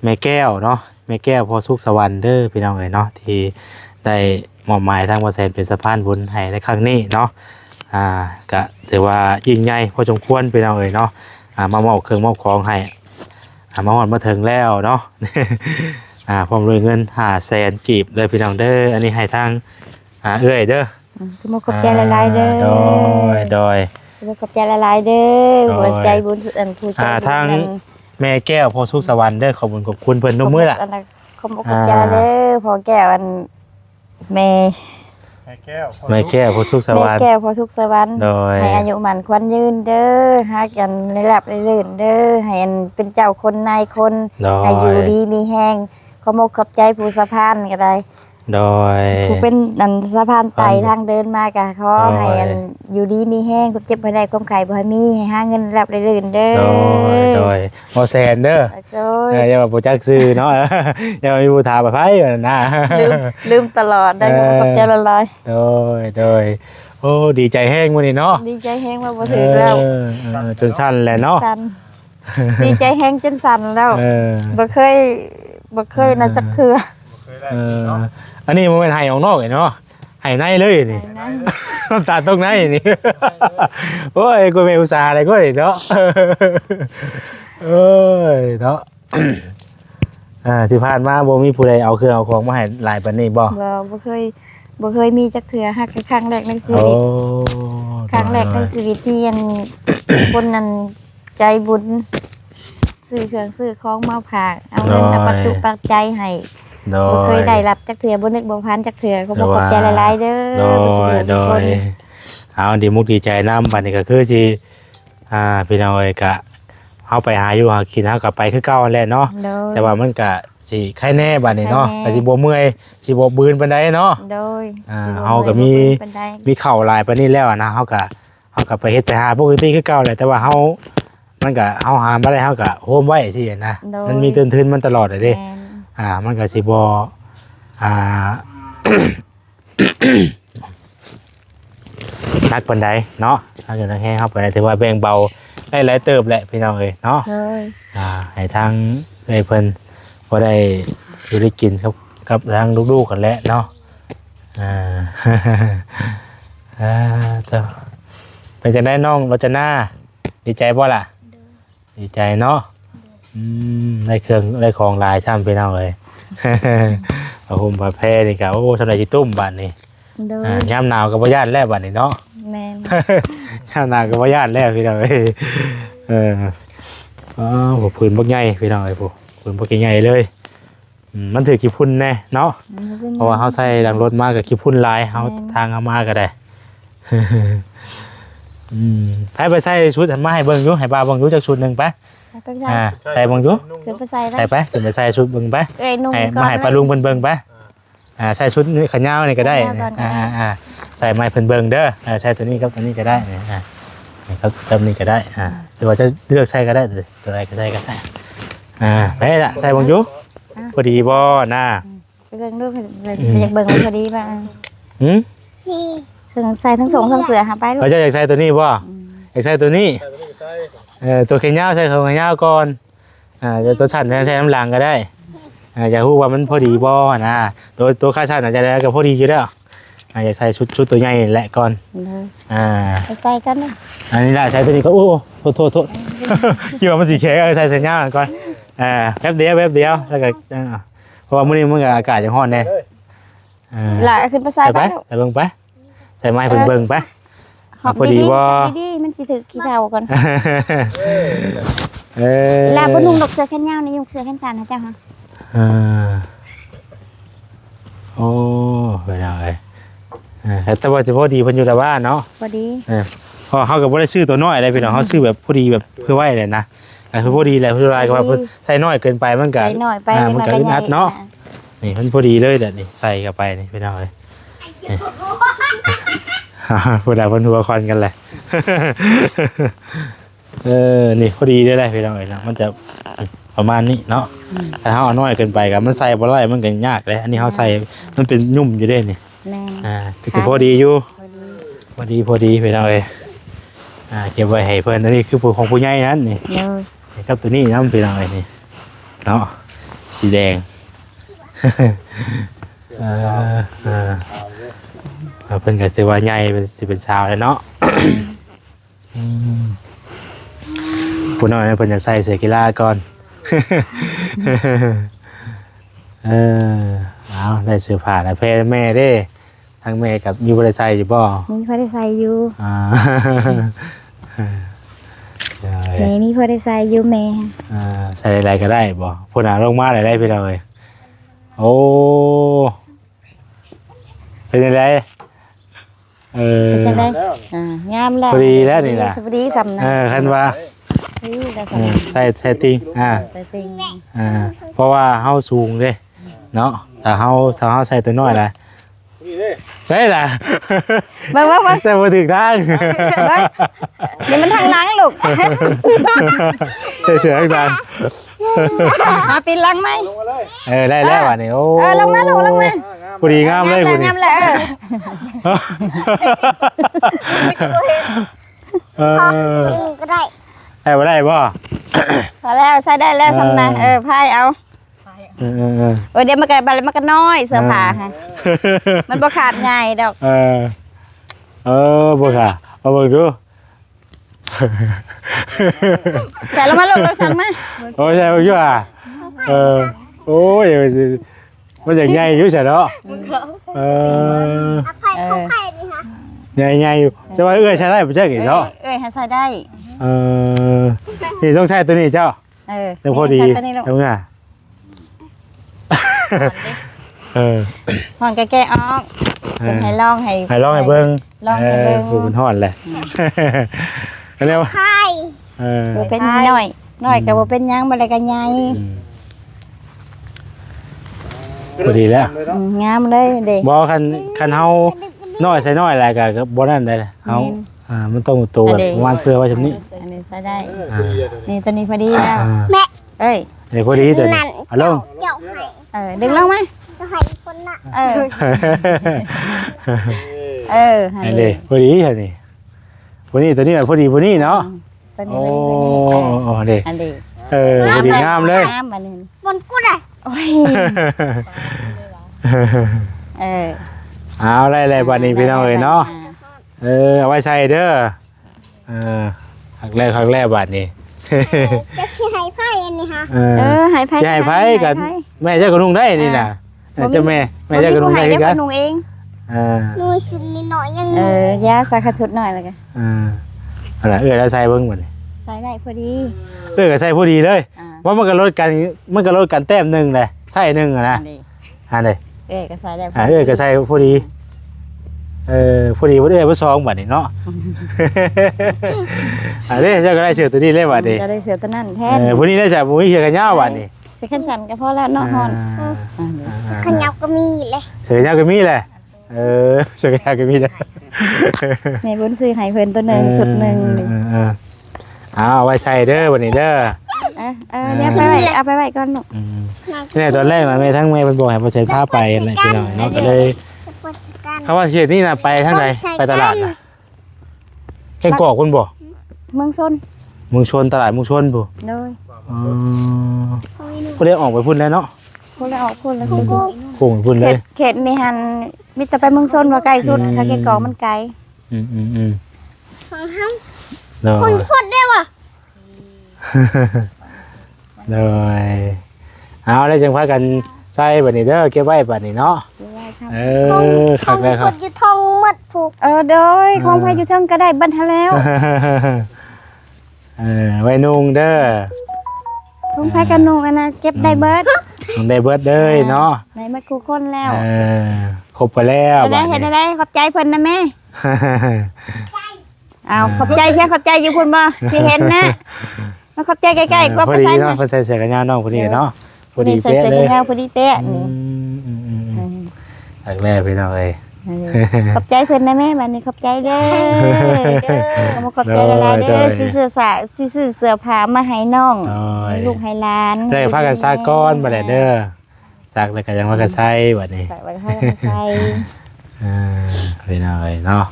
A: แม่แก้วเนาะแม่แก้วพอสุขสวรรค์เด้อพี่น้องเอ้ยเนาะที่ได้มอบหมายทางบ่แสนเป็นสะพานบุญให้ในครั้งนี้เนาะก็ถือว่ายิ่งใหญ่พอสมควรพี่น้องเอ้ยเนาะมามอบเครื่องมอบของให้มาฮอดมาถึงแล้วเนาะพร้อมด้วยเงิน500,000กีบเลยพี่น้องเด้ออันนี้ให้ทางเอ้ยเด้อ
C: คือบ่ขอบใจหลายๆเด้อ
A: โดย
C: ขอบใจหลายๆเด้อหัวใจบุญสุดอันผู้ใจ
A: ทางแม่แก้วพอสุขสวรรค์เด้อขอบคุณเพิ่นทุกมื้อล่ะ
C: ขอบใจเด้อพ่อแก้วอันแม่
A: แก้วพอสุขสวรรค์
C: แม่แก้วพอสุขสวรรค์ให้อายุมั่นขวัญยืนเด้อหากันในหลับในลื่นเด้อให้อันเป็นเจ้าคนนายคนให้อยู่ดีมีแห้งขอบใจผู้สะพานก็ได้
A: โดย
C: ผู้เป็นอันสะพานไต่ทางเดินมาก็ขอให้อันอยู่ดีมีแห้งเจ็บบ่ได้ความไข้บ่ให้มีให้หาเงินหลับในลื่นเด้อ
A: โดยบ่แซนเด้ออย่าว่าบ่จักซื้อเนาะอย่ามีผู้ถามไผนะ
C: ลืมตลอดได้ขอบใจละลาย
A: โดยโอ้ดีใจแห้งมื้อนี้เนาะ
C: ดีใจแห้งว่าบ่ถึงแล้ว
A: จนสั่นแหละเนาะ
C: ดีใจแห้งจนสั่นแล้วบ่เคยนะจักเทื่อ
A: อันนี้มันเป็นไห้ออกนอกเนาะไห้ในเลยนี่น้ำตาตรงในนี่โอ้ยกูไม่อุตส่าห์อะไรก็ได้เนาะเอ้ยเนาะที่ผ่านมาบ่มีผู้ใดเอาเครื่องเอาของมาให้หลายปานนี้บ่
C: บ่เคยมีจักเทื่อฮักครั้งแรกในชีวิตครั้งแรกในชีวิตที่ยันคนนั้นใจบุญซื้อเครื่องซื้อของมาฝากเอาเงินปัจจุปัจจัยให้บ่เคยได้รับจักเทื่อบ่นึกบ่พันจักเทื่อก็บ่ขอบใจหลายๆเด้อ
A: โดย เอาดีมุกดีใจน้ำบัดนี้ก็คือสิพี่น้องเอ้ยก็เฮาไปหาอยู่หากินเฮาก็ไปคือเก่านั่นแหละเนาะ
C: โดย
A: แต่ว่ามันก็สิไข้แน่บัดนี้เนาะ
C: ไข้แน่
A: ก็สิบ่เมื่อยสิบ่บืนปานใดเนาะ
C: โดย
A: สิบ่
C: สิบ่
A: เฮาก็มี
C: ปานใด
A: มีข้าวหลายปานนี้แล้วอะนะเฮาก็ไปเฮ็ดไปหาปกติคือเก่าแหละแต่ว่าเฮามันก็เฮาหาบ่ได้เฮาก็โฮมไว้สินะ
C: โดย
A: มันมีเตือนทึนมันตลอดอะเด้
C: แม่น
A: มันก็สิบ่นักปานใดเนาะถ้าเกิดแห้งเข้าไปถือว่าแบ่งเบาได้หลายเติบแหละพี่น้องเอ้ยเนาะ
C: เลย
A: ให้ทางเอ้ยเพิ่นบ่ได้อยู่ได้กินกับทางลูกๆกันแหละเนาะแต่จะได้น้องเราจะหน้าดีใจบ่ล่ะดีใจเนาะได้เครื่องได้ของหลายช่ำพี่น้องเอ้ยเอาห่มผ้าแพรนี่ก็โอ้สำหรับจิตุ้มบัดนี้
C: โดย
A: ยามหนาวก็บ่ย่านแล้วบัดนี้เนาะ
C: แม่น
A: ยามหนาวก็บ่ย่านแล้วพี่น้องเอ้ยบ่พื้นบ่ใหญ่พี่น้องเอ้ยผู้พื้นบ่ใหญ่เลยมันถือกี่พุ่นแน่เนาะเพราะว่าเฮาใส่หลังรถมาก็กี่พุ่นหลายเฮาทางเอามาก็ได้ไปใส่ชุดมาให้เบิ่งอยู่ให้ป้าเบิ่งอยู่จักชุดหนึงไป
C: ไปใส่
A: ใส่เบิ่งอยู่
C: คือไปใส่
A: ใส่ไปขึ้นไปใส่ชุดเบิ่งไป
C: เอ้ยนุ่ง
A: ให้
C: ก่อน
A: มาให้ป้าลุงเพิ่นเบิ่งไปใส่ชุดนี้ขายาวนี่ก็ได้ใส่ไม้เพิ่นเบิ่งเด้อใส่ตัวนี้กับตัวนี้ก็ได้ครับตัวนี้ก็ได้หรือว่าจะเลือกใส่ก็ได้ตัวไหนก็ใส่ก็ได้ไปละใส่เบิ่งอยู่พอดีบ่น่ะ
C: ไปเบิ่งดูอยากเบิ่งมันพอดีป่ะ ถึงใส่ทั้งสองทั้งเสือหาไปลูก
A: เขาจะอยากใส่ตัวนี้บ่อยากใส่ตัวนี้ตัวแขนยาวใส่ของแขนยาวก่อนจะตัวสั้นใช้น้ำหลังก็ได้อยากรู้ว่ามันพอดีบ่นะตัวขาสั้นอาจจะได้ก็พอดีอยู่แล้วอยากใส่ชุดตัวใหญ่แหละก่อน
C: ไปใส่กันเลย
A: อันนี้ได้ใส่ตัวนี้ก็โอ้โทษคิดว่ามันสีเขียวใส่แขนยาวก่อนแป๊บเดียวแล้วก็เพราะว่ามื้อนี้มันก็อากาศยังร้อนแน่
C: หล่ะขึ้นไปใส่
A: ไป
C: ไป
A: ใส่เบิ่งไปใส่ไม้เพิ่นเบิ่งไปพอดีบ่
C: ดีมันสิถือขี้เท่าก่อนลาบ่นุ่งดอกเสื้อแขนยาวนี่ยุ่งเสื้อแขนสั้นนะเจ้าค่ะ
A: โอ้ไปเลยแต่ว่าจะพอดีเพิ่นอยู่แต่บ้านเนาะ
C: พอดี
A: พอเขาก็บ่ได้ซื้อตัวน้อยอะไรพี่น้องเขาซื้อแบบพอดีแบบเพื่อไว้เลยนะคือพอดีแหละเพื่ออะไรก็ว่าใส่น้อยเกินไปมันก็
C: ใส่น้อยไป
A: มันก็อึดอัดเนาะนี่มันพอดีเลยเด้อนี่ใส่เข้าไปนี่พี่น้องเอ้ยพวกเราบนหัวคอนกันเลยนี่พอดีได้เลยพี่น้องเอ้ยมันจะประมาณนี้เนาะถ้าเขาเอาน้อยเกินไปกับมันใส่บ่ได้มันก็ยากเลยอันนี้เขาใส่มันเป็นยุ่มอยู่ได้นี่ก็จะพอดีอยู่พอดีพี่น้องเอ้ยเก็บไว้ให้เพื่อนอันนี้คือผู้ของผู้ใหญ่นั้นนี่ครับตัวนี้น้ำพี่น้องเอ้ยนี่เนาะสีแดงเพิ่นก็ถือว่าใหญ่เป็นสิเป็นชาวเลยเนาะผู้น้อยเพิ่นอยากใส่เสื้อกีฬาก่อนเอาได้เสื้อผ้าแล้วพ่แม่เด้ทั้งแม่กับมีบ่ได้ใส่อยู่บ่
C: มีพอได้ใส่อยู่
A: แม่
C: มีพอได้ใส่อยู่แม่
A: ใส่อะไรก็ได้บ่ผู้น่ะลงมาได้พี่น้องเอ้ยโอ้เป็นยังไง
C: เป็นไงงามแล้ว
A: พอดีแล้วนี่ล่ะ
C: พอดีสำนะ
A: คันว่าใส่ติง
C: ใส่ติง
A: เพราะว่าเฮาสูงเด้เนาะแต่เฮาใส่ตัวน้อยล่ะใช่ล่ะ
C: เบิ่ง
A: แต่บ่ถึงทาง
C: นี่มันทางหลังลูก
A: เฉยๆทาง
C: มาปีนหลังไหม
A: ได้แล้วว่ะนี่โอ้
C: ลงมา
A: พอดีงามเลยพอดี
C: งามแล้ว
D: ก็ได้
A: บ่ได้บ่
C: พอแล้วใส่ได้แล้วสำนะพายเอาเดี๋ยวมันก็น้อยเสื้อผ้าฮะมันบ่ขาดง่ายดอก
A: บ่ค่ะเอาเบิ่งดู
C: แต่ลงมาลูกเราสั่งมา
A: โอ้ยใช่บ่อยู่โอ้ยมันใหญ่อยู่ใช่เนาะใหญ่อยู่จะว่าใช้ได้บ่จักอีกเนาะ
C: ให้ใส่ได้
A: นี่ต้องใช้ตัวนี้เจ้าจะพอดีตรงน่ะ
C: หอนแก่ออกเป็นให้ลองให้
A: เบิ่ง
C: ลองให้เบิ่ง
A: ผู้เป็นฮ้อนแหละเร็ว
D: ไข่
C: บ่เป็นน้อยก็บ่เป็นหยังบ่ได้ก็ใหญ่
A: พอดีแล้ว
C: งามเลยเด้
A: บ่คันเฮาน้อยใส่น้อยแหละก็บ่นั่นได้เฮามันต้องโตแบบประมาณเพื่อไว้ซำนี้
C: อันนี้ใส่ได้นี่ตัวนี้พอดีแล้ว
D: แม่
C: เอ้ย
A: นี่พอดีตัวนี้เอาลง
D: เจ้าให้
C: ดึงลงมา
D: เจ้าให้คนน่ะ
C: ให้
A: อันนี้พอดีอันนี้ตัวนี้แบบพอดีเนาะ
C: ตัวนี้
A: โอ้เด้
C: อันนี้
A: พอดีงามเลย
C: งามอันนี้
D: บนกูได้
C: โอ้ยเอา
A: อะไรบัดนี้พี่น้องเอ้ยเนาะเอาไว้ใส่เด้อครั้งแรกบัดนี้
D: จะชี้ให้ไพ่อันนี้ฮะ
C: ให้ไผ
A: สิให้ไผกันแม่เจ้าก็นุ่งได้นี่น่ะเจ้าแม่เจ้าก็นุ่งได้คือกัน
C: นุ่งเอง
D: หนูสินิดหน่อยยัง
C: ยาสาขาชุดหน่อยแล้วกัน
A: อะไรแล้วใส่เบิ่งบัดนี้
C: ใส่ได้พอดี
A: ก็ใส่พอดีเลยว่ามันก็ลดกันแต้มนึงเลยใส่นึงอ่ะนะอันนี้
C: ก็ใส่ได้
A: ก็ใส่พอดีพอดีบ่ได้บ่ซองบัดนี้เนาะอันนี้เจ้าก็ได้เสื้อตัวนี้เลยบัดนี้
C: จะได้เสือตัวนั้นแทน
A: พอดีได้ใส่บ่มีเสื้อกันยาวบัดนี้
C: เสื้อกันสันก็พอแล้วเนาะฮอน
D: ขยับก็มีเลย
A: เสื้อกันยาวก็มีแหละเสื้อกันยาวก็มีเลย
C: แม่บุญซื้อให้เพิ่นตัวนึงสุดนึง
A: เอาไว้ใส่เด้อบัดนี้เด้อ
C: เนี่ยไปไว้เอาไปไว้ก่อนลูก
A: เนี่ยตอนแรกนะแม่ทั้งแม่เป็นบอกให้เปอร์เซ็นต์พาไปอะไรไปหน่อยเนาะก็เลยเขาว่าเขตนี่นะไปทางไหนไปตลาดนะแค่กอกคุณบอก
C: เมืองซน
A: เมืองชนตลาดเมืองชนบ่
C: โดย
A: ก็เลยออกไปพุ่นแล้วเนาะ
C: คนละออกคนละคน
A: โค้งไปพุ่นเลย
C: เขตนี่หันมิจะไปเมืองซนว่าใกล้สุดถ้าแกกองมันไกล
D: ของห้าม
A: เลย
D: คนพูดได้ว่ะ
A: เลยเอาแล้วจังพากันใส่บัดนี้เด้อเก็บไว้บัดนี้เนาะค
D: ข
A: รั
D: อบ ง
A: เลยค
D: ค
A: รับ
D: นอยู่ทองมัดผูก
C: โดยของพายุเทิงก็ได้บันทะแล้ว
A: ไว้นุ่งเด้อ
C: ของพากันนุ่งอันนะเก็บได้เบิด
A: นุ่งได้เบิดเด้อเนาะ
C: ในมัดคู่คนแล้ว
A: ครบไปแล้ว
C: ได้เห็นได้ขอบใจเพิ่นนะแม่เอาขอบใจแค่ขอบใจอยู่พุ่นบ่สิเห็นนะมาขอบใจใกล้ๆก็
A: พอ
C: ไป
A: ดี
C: ใส่
A: เนาะเพิ่นใส่เสื้อกันยาวน้องพอดีเนาะพอดี
C: ใส่
A: เป๊ะ
C: เสื้
A: เล
C: อย กันยาวพอดีเป๊ะนี่
A: แรกพี่น้องเอ้ย
C: ขอบใจเพิ่นนะแม่บัดนี้ขอบใจเด้อมาขอบใจหลายๆเด้อซื้อเสื้อผ้ามาให้น้องให้ลูกให้หลาน
A: ได้พากันซาก้อนบ่ได้เด้อซักแล้วก็ยังว่ากันใส่บัดนี้
C: ใส่ไว้ให้ใส่
A: พี่น้องเอ้ยเนาะ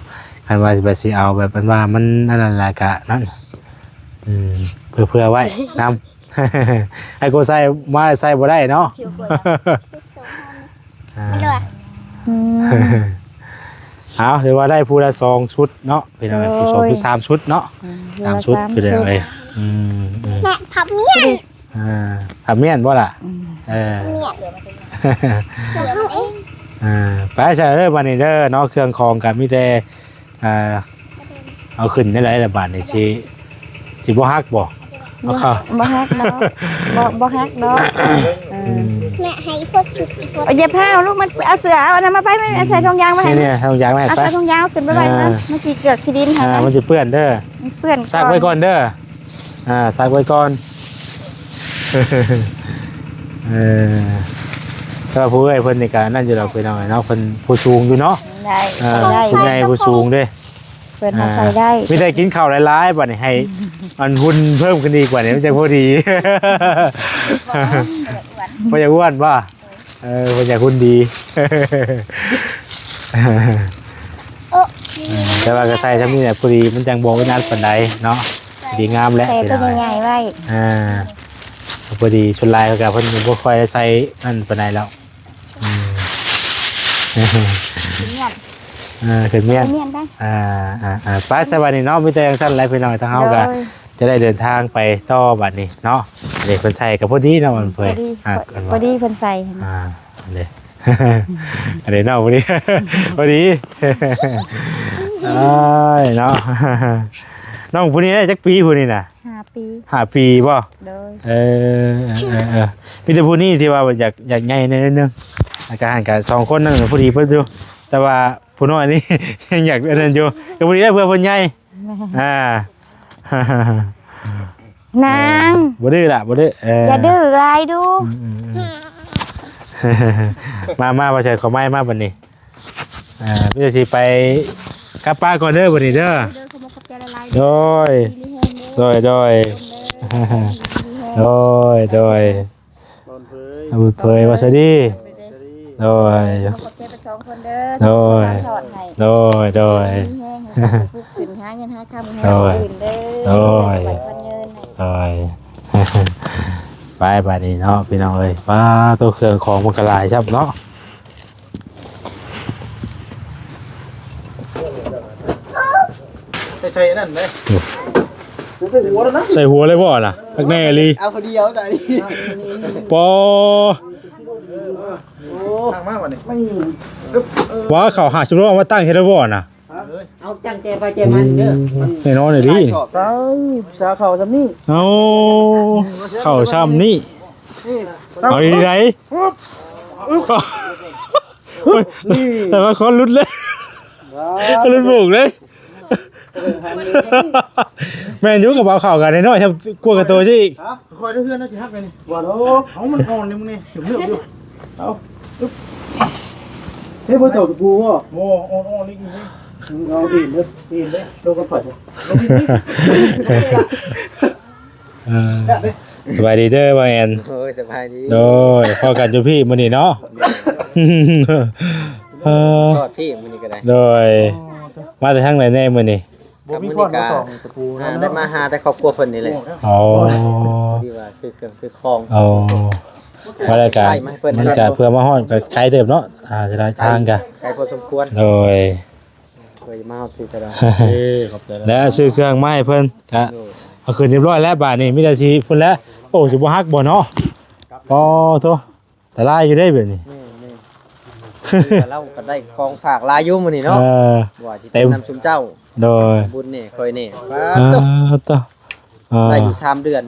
A: คันว่าสิเอาแบบว่ามันนั่นแหละกะนั่นเพื่อไว้นำให้กูใส่มาใส่บ่ได้เนาะ
D: ไม่รู้
A: เอาหรือว่าได้ผู้ละ2ชุดเนาะพี่น้องเอ้ยผู้2คือ3ชุดเนาะ3ชุดคือได้เอ้ย
D: แม่พับเมียน
A: ทำเมียนบ่ล่ะ
D: เมียนเสือเอง
A: ไปใช่เด้อบัดนี้เด้อเนาะเครื่องของก็มีแต่เอาขึ้นได้หลายบาทนี่สิบ่ฮักบ่เอาเข้า
C: บ่ฮักดอกบ่ฮักดอก
D: แม่ให้พวกชุดอีกพวก
C: อย่าพาลูกมันเอาเสือเอาอันนั้นมาไปไม่ใส่ทองยางมาให้
A: นี่ทางยางแม่
C: เอา
A: ไป
C: ใส่ทองยางขึ้นไปไว้นะมันสิเกิดขี้ดินให้
A: มันสิเปื้อนเด้อ
C: เปื้อน
A: ซักไว้ก่อนเด้อซักไว้ก่อนก็ผู้เอ้ยเพิ่นนี่ก็นั่นอยู่ดอกพี่น้องเนาะเพิ่นผู้สูงอยู่เนาะ
C: ได้
A: ผู้ใหญ่ผู้สูงเด้
C: เพิ่นมาใส่ได้
A: ไม่ได้กินข้าวหลายๆบัดนี้ให้อันหุ่นเพิ่มขึ้นดีกว่านี้มันจะพอดีบ่อยากอ้วนป่ะบ่อยากหุ่นดีแต่ว่าก็ใส่ซำนี้แหละพอดีมันจังบ่นัดปานใดเนาะดีงามแล้ว
C: ใส่เป็นใหญ่ๆไว้
A: พอดีชุดลายก็เพิ่นบ่ค่อยใส่นั่นปานใดแล้วขึ้นเมียนได้ไปสวัสดีเนาะมีแต่จังซั่นหลายพี่น้องทางเฮาก็จะได้เดินทางไปต่อบัดนี้เนาะเด็กเพิ่นใส่ก็พอดีเนาะมันเพิ่น
C: พอดีเพิ่นใส่
A: เด้อันนี้เนาะพอดีพอดีเนาะน้องผู้นี้ได้จักปีผู้นี้น่ะ
C: 5 ปี
A: 5 ปีบ่มีแต่ผู้นี้ที่ว่าอยากใหญ่นิดนึงอาการก็2คนนั่นพอดีเพิ่นอยู่แต่ว่าผู้ ผู้น้อยนี่ ยังอยากอันนั้นอยู่ก็บ่ได้เพื่อเพิ่นใหญ่อ่า
C: นาง
A: บ่ดื้อล่ะบ่ดื้อ
C: อย่าดื้อไรดู
A: มาบ่ใช่ขอไม้มาบัดนี้พี่จะสิไปกับป้าก่อนเด้อบัดนี้เด้อโดยโดยโดยโดยเอาเผยว่าสวัสดีโดยโดยโดยโดย
C: ขึ้นหาเงินหาคำให้
A: โดย
C: อื่นเด้
A: โดย
C: ไปพันเงิน
A: โดยไปบัดนี้เนาะพี่น้องเอ้ยป้าตัวเครื่องของมันก็หลายครับเนาะ
B: ใช่นั่นไหมใส่หัวแล้วนะ
A: ใส่หัวเลยบ่น่ะพักแน่ลี
E: เอาคนเดียวแต่นี่
A: ปอ
B: ทางมากกว่านี้
A: ว่าเขาหาชุดว่ามาตั้งเฮ็ดบ่น่ะ
E: เอาจังแจไปแจมันเด้อ
A: แน่นอนเลยดิ
B: ไปสาเขาทำนี่
A: เอาเข้าช้ำนี่เอาดีไรแต่ว่าเขาลุดเลยเขาลุดบุกเลยแม่นอยู่กับเอาเข่ากันในน้อยครับกลัวกับตัวสิอีก
B: คอยได้เพื่อนนะจีฮักเลยนี่ว่าโอ้เอามันอ่อนเลยมึงนี่เดี๋ยวเลือกอยู่เอาเฮ้ยพ่อเจ้าตะปูวะโม่อ่อนนี่กินนี่เอาอีนเด้ออีนเด้อลงกันผัด
A: สบายดีเด้อบ่แอน
E: โอ้ยสบายดี
A: โดยพอกันอยู่พี่มื้อนี้เนาะ
E: ทอดพี่มื้อนี้ก็ได้
A: โดยมาแต่ทางไหนแน่มื้อนี้
B: บ่มีก้อนมาตอกตะปู
E: ได้มาหาแต่ครอบครัวเพิ่นนี่แหละ
A: อ๋อ
E: ที่ว่าคือเครื่องคือของ
A: เอาว่าแล้วกันมันจะเพื่อมาฮอดก็ไกลเติบเนาะจะได้ทางกัน
E: ไกลพอสมควร
A: โดย
E: เคยมาเฮาสิก็ได้
B: ขอบใจ
A: แล้วซื้อเครื่องไม้เพิ่นก็เอาคืนเรียบร้อยแล้วบาดนี้มีแต่สิพุ่นแล้วโอ้สิบ่ฮักบ่เนาะอ๋อโตแต่ลายอยู่ได้แบบนี้
E: นี่เราก็ได้ของฝากลายอยู่มื้อนี้เนาะว่าสินำชุมเจ้า
A: โดย
E: บุญนี่ค่อยนี่ฟ้า
A: โต
E: ได้อยู่3เดือน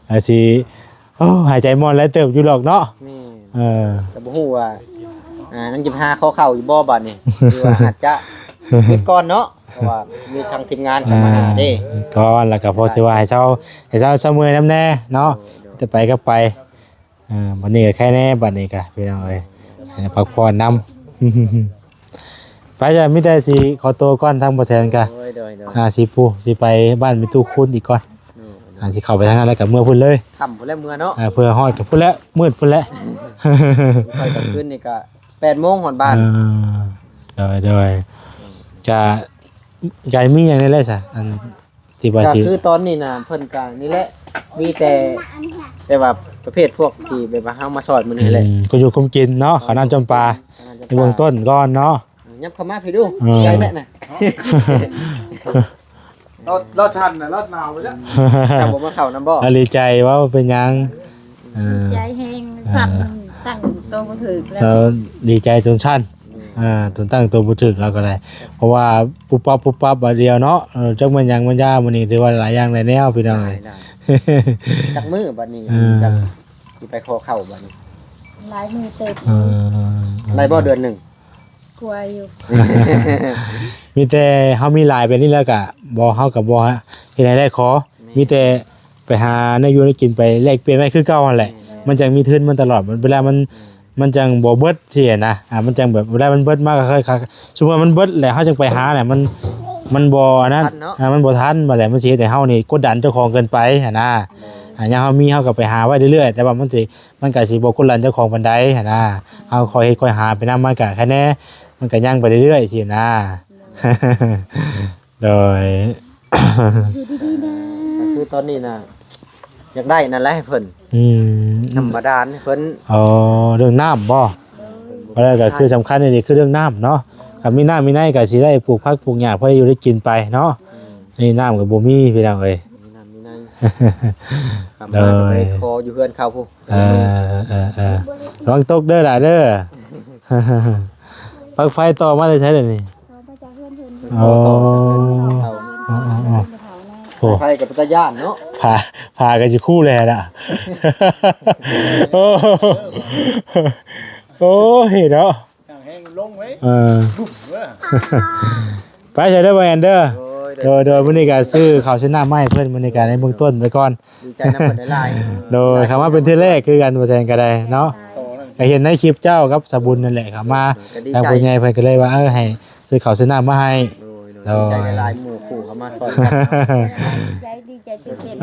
A: ไอ้สิโอ้หายใจมอนแล้วเติบอยู่หรอกเนาะ
E: นี่
A: Ờ.
E: แต่บ่ฮู้ว่านั่งจิบหาเข้าอยู่บ่บัดนี้หรือว่าอาจจะมีก่อนเนาะเพราะว่ามีทางทีมงานเข้ามาหาเด้
A: ก่อนแล้วก็พอที่ว่าให้เช้าเสมอน้ำแน่เนาะจะไปก็ไปวันนี้ก็แค่แน่บัดนี้ก็พี่น้องเอ้ยให้พักผ่อนนำ ไปจะมีแต่สิขอตัวก่อนทางบ่แทนก็
E: โดย
A: สิผู้สิไปบ้านมีตู้คุณอีกก่อนสิเข้าไปทางนั้นแล้วก็เมื่อพุ่นเลย
E: ค่ำพุ่นแล้วเมื่อเนาะ
A: เพื่อฮอดกับพุ่นแล้วมืดพุ่นแล้ว
E: ค่อยกลางคืนนี่ก็8 โมงฮอดบ้าน
A: โดยจะไก่มีอย่างนี้เลยซะอันที่ว่า
E: ก็
A: สิ
E: คือตอนนี้น่ะเพิ่นก็นี่แหละมีแต่ว่าประเภทพวกที่แบบว่าเฮามาสอนมื้อนี้แหละ
A: ก็อยู่คุมกินเนาะข้าวน้ำจำปาในเบื้องต้นก่อนเนาะ
E: ยับเข้ามาพี่ดูใจแน่น่ะ
B: รอดชันนะรอดหนาวไปแล้ว
E: ถ้าบ่มาเข้านํบ่
A: ดีใจว่าเป็นหยัง
C: ใจแห้งสั่นตั้งโตมาถึกแล้ว
A: แล้วดีใจจนชั้นจนตั้งตัวบ่ถึกเราก็ได้เพราะว่าปุ๊บปั๊บบัดเดียวเนาะจักมันหยังมันยามื้อนี้ถือว่าหลายอย่างหลายแนวพี่น้องเอ้ย
E: จักมื้อบัดนี้จักสิไปขอเข้าบัดนี้
C: หลายมือเต็ม
E: ได้บ่เดือนหนึง
C: กลัวอยู่
A: มีแต่เฮามีหลายไปนี่แล้วก็บ่เฮาก็บ่ฮะที่ไหนได้ขอมีแต่ไปหาในอยู่ในกินไปแลกเปลี่ยนไว้คือเก่านั่นแหละมันจังมีทุนมันตลอดเวลามันจังบ่เบิดเสียนะมันจังแบบเวลามันเบิดมากก็ค่อยๆสมมุติว่ามันเบิดแล้วเฮาจังไปหาเนี่ยมันบ่นั้นมันบ่ทันบ่แหละมันสิแต่เฮานี่กดดันเจ้าของเกินไปหั่นนะอย่างเฮามีเฮาก็ไปหาไว้เรื่อยๆแต่ว่ามันก็สิบ่กดดันเจ้าของปานใดหั่นนะเฮาค่อยเฮ็ดค่อยหาไปนำมันก็แค่แน่มันก็ย่างไปเรื่อยๆสินะ โดย
E: ก็คือตอนนี้น่ะอยากได้นั่นแหละให้เพิ่นธรรมดาเพิ่น
A: อ๋อเรื่องน้ำบ่แล้วก็คือสำคัญนี่คือเรื่องน้ำเนาะกับมีน้ำมีในก็สิได้ปลูกผักปลูกหญ้าเพื่ออยู่ได้กินไปเนาะนี่น้ำก็บ่มีพี่น้องเอ้ย
E: มีนั่นมีนั่นทำมาไปคออยู่เฮือนเขาผู้
A: ระวังตกเด้อล่ะเด้อ ปลั๊กไฟต่อมาได้ใช้เดี๋ยวนี้อ๋อโอ้
E: ไผกับตาย่านเนาะ
A: พากันสิคู่แลน่ะ โอ้ โอ้ยเนาะ
B: ทางแห้งลงไว้ ดุ่มเว้ย
A: ไปใช้ได้บ่แอนเด้อโดยมื้อนี้ก็ซื้อข้าวเส้นน้ำมาให้เพิ่นมื้อนี้ก็ในเบื้องต้นไว้ก่อน
E: ดีใจน้ำเพิ่นได้หลาย
A: โดยคำว่าเป็นเทื่อแรกคือกันบ่แซงก็ได้เนาะ
B: ต่อนั่น
A: ก็เห็นในคลิปเจ้ากับสบุญนั่นแหละครับมา
E: ก็ดี
A: ทาง
E: ใจ
A: ผู้ใหญ่เพิ่นก็เลยว่าให้ซื้อข้าวเส้นน้ำมาให้
E: โดยดีใจได้หลายหมู่คู่เข้ามาซอยกัน
C: ใจดีใจตื่นเต้น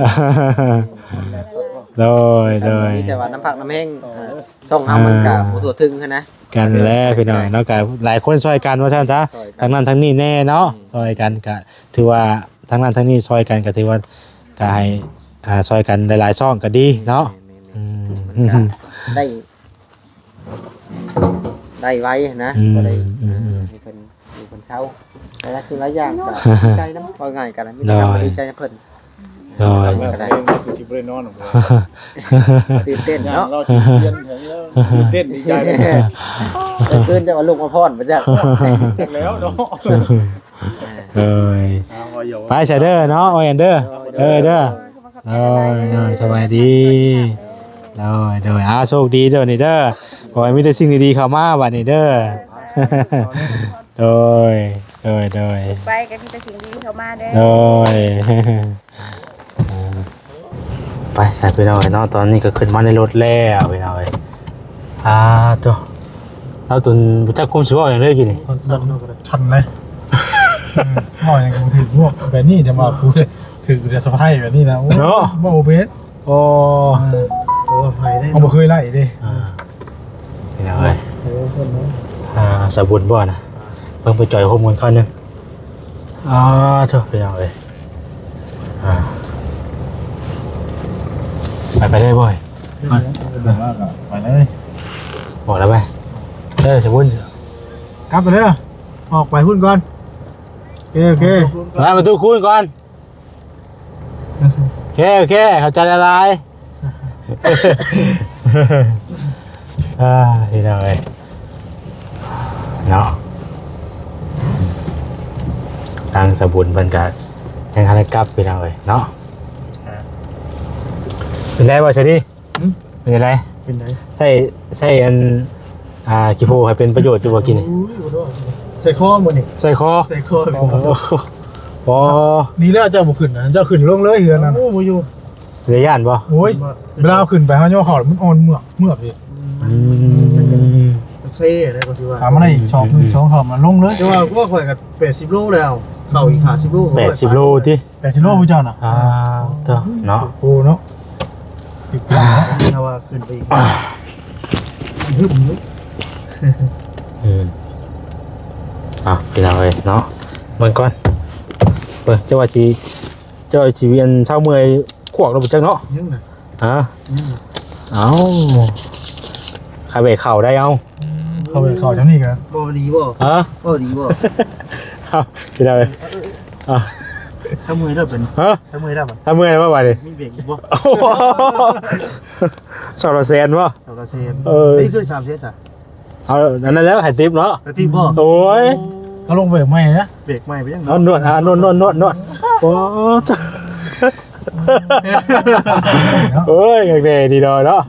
A: โดย
E: แต่ว่าน้ำผักน้ำแห้งส่งเฮามันก็บ่ทั่วถึงหั้นนะ
A: กันแหล้วพี่น้องเนาะก็หลายคนช่วยกันว่าซั่นซะทั้งนั้นทั้งนี้แน่เนาะช่วยกันก็ถือว่าทั้งนั้นทั้งนี้ช่วยกันก็ถือว่าก็ให้ช่วยกันหลายๆช่องก็ดีเนาะอืม
E: ได้ไว้นะก็ได้ให้เพิ่นอยู่เพิ่นเช้าแต่ละคือหลายอย่างก็ดีใจนำว่าง่ายกันมีแต่ดีใจเพิ่น
A: โดย
B: ก็ได้คือสิบ่ได้นอนหรอก
E: ตื่นเต้น
B: เนาะ
E: เนาะ
B: เราสิเรียนถึงแล้วเต้นดีใจเลย
E: ตื่นจะว่าลูกมาพรบ่จัก
B: แล้วเนาะ
A: โดยไปใช้เด้อเนาะโอเอ็นเด้อเด้อโดยสบายดีโดยโชคดีเด้อนี่เด้อขอให้มีแต่สิ่งดีๆเข้ามาบัดนี้เด้อโดย
C: ไปกันที่จะสิ่งดีเข้ามาเด้อ
A: โดยไปใส่ไปหน่อยเนาะตอนนี้ก็ขึ้นมาในรถแล้วไปหน่อยตัวเราตุนจักคุมสิว่าอย่างเรื่อยกี่นี่
B: ชันเลยหน่อยกูถือพวกแบบนี้จะมาพูดถือจะสะพายแบบนี้นะโอ้โอเบส
A: โอ้
B: โอ้ไผ่ได้ผมเคยไล่ดิ
A: ไปหน่อยสบุญบ่นะเพิ่งไปจ่อยข้อมูลข้อนึงเถอะไปหน่อยไปได้บ่อย
B: ไปเลย
A: บอกแล้วไปสบุญ
B: กลับไปเลยออกไปหุ้นก่อนโอเค
A: มาประตูคูณก่อนโอเคเข้าใจอะไรที่ไหนเนาะทางสบุญมันก็ยังหันกลับไปหน่อยเนาะเป็นไรบ่ใช่ดิเป็นไร
B: เป็นไร
A: ใส่อันกีโพให้เป็นประโยชน์อยู่บ่กิน
B: ใส่ข้อมือนี่
A: ใส่คอ
B: ใส่ข้อ
A: โอ้
B: นี่แล้วเจ้าบุขึ้นนะเจ้าขึ้นลงเลยเหือนั่นโอ้โหอยู่
A: เหลือย่านบ่
B: โอ้ยเวลาขึ้นไปเขาโยกเขามันอ่อนเมือกดิ เซ่ได้ก็ที่ว่าถามอะไรอีก2ถอมมันลงเลยแต่ว่าก็ค่อยกับ80โลแล้วเข้าอีก50โล
A: 80 โลที่
B: 80โลผู้เจ้าน่ะ
A: ตัวเนาะ
B: โอ้เนาะติดเนาะถ้าว่าขึ้นไปอีกฮึบนึก
A: พี่น้องเอ้ยเนาะเบิ่งก่อนเบิ่งเจ้าว่าสิเวียนเช้าเมื่อยขวกเราบ่จักเนาะ
B: ยังน่ะ
A: เอาขาเบรกเข่าได้เอา
B: เข้าไปเข้าจังนี้กันบ่ดีบ่บ่ดีบ่
A: เอาพี่น้องเอ้ย
B: ถ้ามือได้เป็น
A: ฮะ
B: ถ้ามือได้มัน
A: ถ้าเมื่อยว่าบ่ดิ
B: มีเบรกบ่
A: สอร์เซนบ่
B: 2เซนนี่ขึ้น3เซนจ้ะ
A: เอาอันนั้นแล้วให้ติ๊บเนาะ
B: แล้วตีบ่
A: โอ้ย
B: ก็ลงเบรกใหม่นะเบรกใหม่ไปยัง
A: นวดนวดโอ้จ้ะโอ้ยเด็กดีดอยเนาะ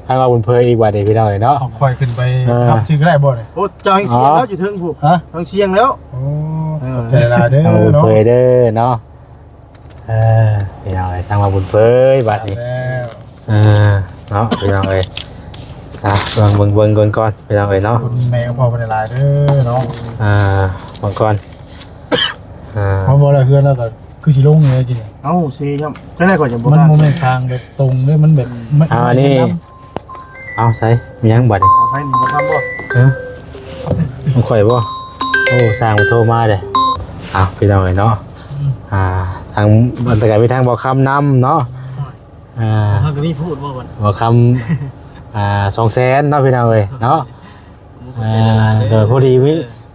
A: ให้มาบุญเพยอีกว่าเด็กพี่น้อยเนาะ
B: คอยขึ้นไปทับชื่อก็ได้บ่เนี่ยโอ้จอยเสียงแล้วอยู่เทิงผูกทางเสียงแล้วโอ้ใจลาเด้อ
A: บุญ
B: เนาะ
A: เพยเด้อเนาะพี่น้อยทางมาบุญเพยบัดนี้เนาะพี่น้อยเบิ่งก่อนพี่น้อยเนาะ
B: แม่ก็พอไปลายเด้อเนาะ
A: เบิ่งก่อน
B: พอบ่ได้เฮือนแล้วก็คือสิลงเลยกินเอ้าเซครับก็ได้ก่อนจะบ่มันโมเมนต์ทางแบบตรงเลยมันแบบ
A: นี่เอาใส่มียังบัดนี่
B: เอาให้มึงทำบ่
A: มันข่อยบ่โอ้สร้างมาโทรมาเด้พี่น้อยเนาะทางบรรยากาศมีทางบอกคำนำเนาะ
B: ทางก็มีพูดบ่บัด
A: บอกคำ200,000เนาะพี่น้อยเนาะโดยพอดี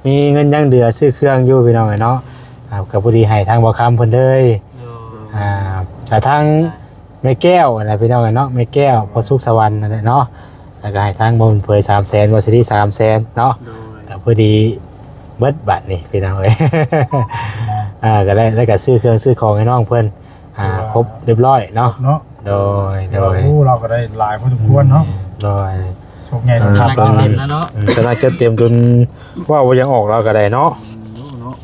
A: มีเงินยังเหลือซื้อเครื่องอยู่พี่น้อยเนาะกับพอดีให้ทางบอกคำเพิ่นเลยแต่ทางแม่แก้วอะไรพี่น้องเนาะแม่แก้วพอสุขสวรรค์นั่นแหละเนาะแล้วก็ให้ทางบ่เผย300,000บ่สิที่300,000เนาะก็พอดีเบิดบัตรนี่พี่น้องเอ้ยก็ได้แล้วก็ซื้อเครื่องซื้อของให้น้องเพิ่นครบเรียบร้อยเนาะโดย
B: โอ้เราก็ได้หลายพอสมควรเนาะ
A: โดย
B: โชคใหญ่ต้องทับ
A: ตอน
B: แล้ว
A: นี้
B: นะ
F: เนาะ
A: กำลังจะเตรียมจนว่ายังออกเราก็ได้เนาะ
F: เนาะ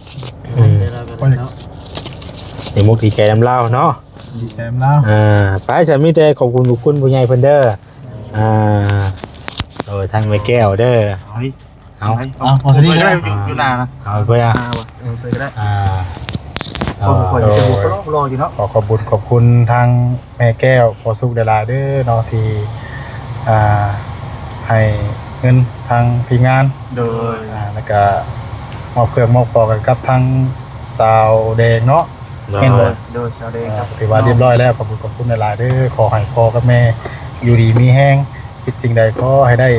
A: นี่มุกดีใจน้ำเล่าเนาะ
B: ดีใจแล้ว
A: ไปฉันมีแต่ขอบคุณทุกคนผู้ใหญ่เพิ่นเด้อโดยทางแม่แก้วเด้อเอา
B: พอสดีก็ได้
E: อยู่นานนะ
A: เอาไปอ่ะ
E: ไปก็ได้
A: โดย
E: รออยู่เนาะ
B: ขอบคุณทางแม่แก้วพอสุขเดลาเด้อเนาะที่ให้เงินทางทีมงาน
E: โดย
B: แล้วก็มอบเครื่องมอบของกันกับทางสาวแดงเนาะ
A: โด
B: เห็นบ่
A: ย
E: โดยชาวเดงครับ
B: ถือว่าเรียบร้อยแล้วขอบคุณหลายๆเด้อขอให้พ่อกับแม่อยู่ดีมีแห้งคิดสิ่งใดก็ให้ได้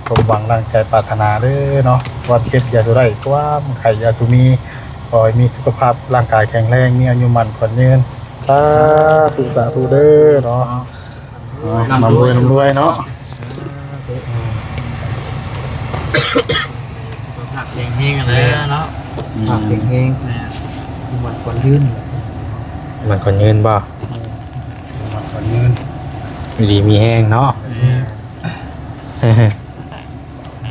B: สมหวังดังใจปรารถนาเด้อเนาะวันเก็บยาสุได้ความไข่ยาสุมีขอให้มีสุขภาพร่างกายแข็งแรงมีอายุมั่นขวัญยืนสาธุเด้อเนาะร่ำรวยเนาะ
F: ผักเฮงๆกันเลยเนาะ
E: ผักเฮงๆหมดคนยื่น
A: มันคนยืนบ่
B: ขวัญยืน
A: อยู่ดีมีแห้งเนาะ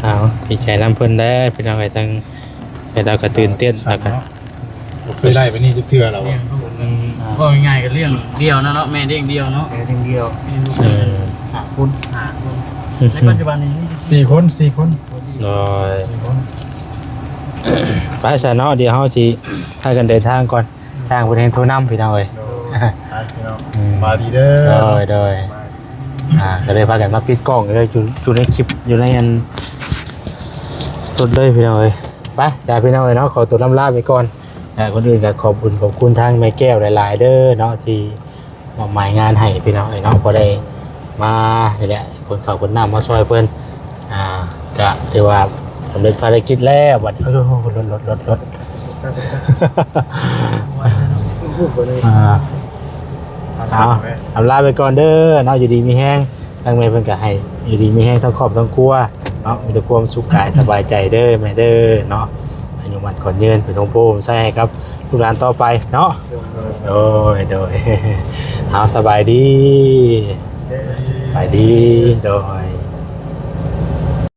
A: เอาพี่ใจน้ำเพิ่นได้พี่น้องไปทางไปเราก็ตื่นเต้นแล้วกัน
B: เคยได้ไปนี่จะเทื่อแล้ว
F: เลี้ยงลูกก็ง่ายๆกับเลี้ยงเดียวนะเนาะแม่เลี้ยงเดียวเนาะ
E: แค่ทีเดียว
F: หาคุณหาคนในปัจจุบันนี้
B: 4 คน
A: โดยไปซะเนาะเดี๋ยวเฮาสิพากันเดินทางก่อนสร้างประเทศโทนำพี่น้องเอ้ย
B: มาดีเด้อ
A: โดยก็เลยพากันมาปิดกล้องเลยอยู่ในคลิปอยู่ในอันต้นเลยพี่น้องเอ้ยไปจ้าพี่น้องเอ้ยเนาะขอตัวลำลาไปก่อนคนอื่นก็ขอบคุณทางแม่แก้วหลายๆเด้อเนาะที่มอบหมายงานให้พี่น้องเอ้ยเนาะพอได้มานี่แหละคนเขาคนน้ำมาช่วยเพิ่นก็ถือว่าสำเร็จภารกิจแล้วบัดรถเอาอำลาไปก่อนเด้อเนาะอยู่ดีมีแห้งทางแม่เพิ่นก็ให้อยู่ดีมีแห้งทั้งครอบทั้งครัวเนาะมีแต่ความสุขกายสบายใจเด้อแม่เด้อเนาะอายุมันขอนยืนเป็นทงโพมใส่ให้ครับลูกหลานต่อไปเนาะโดยเอาสบายดีไปดีโดย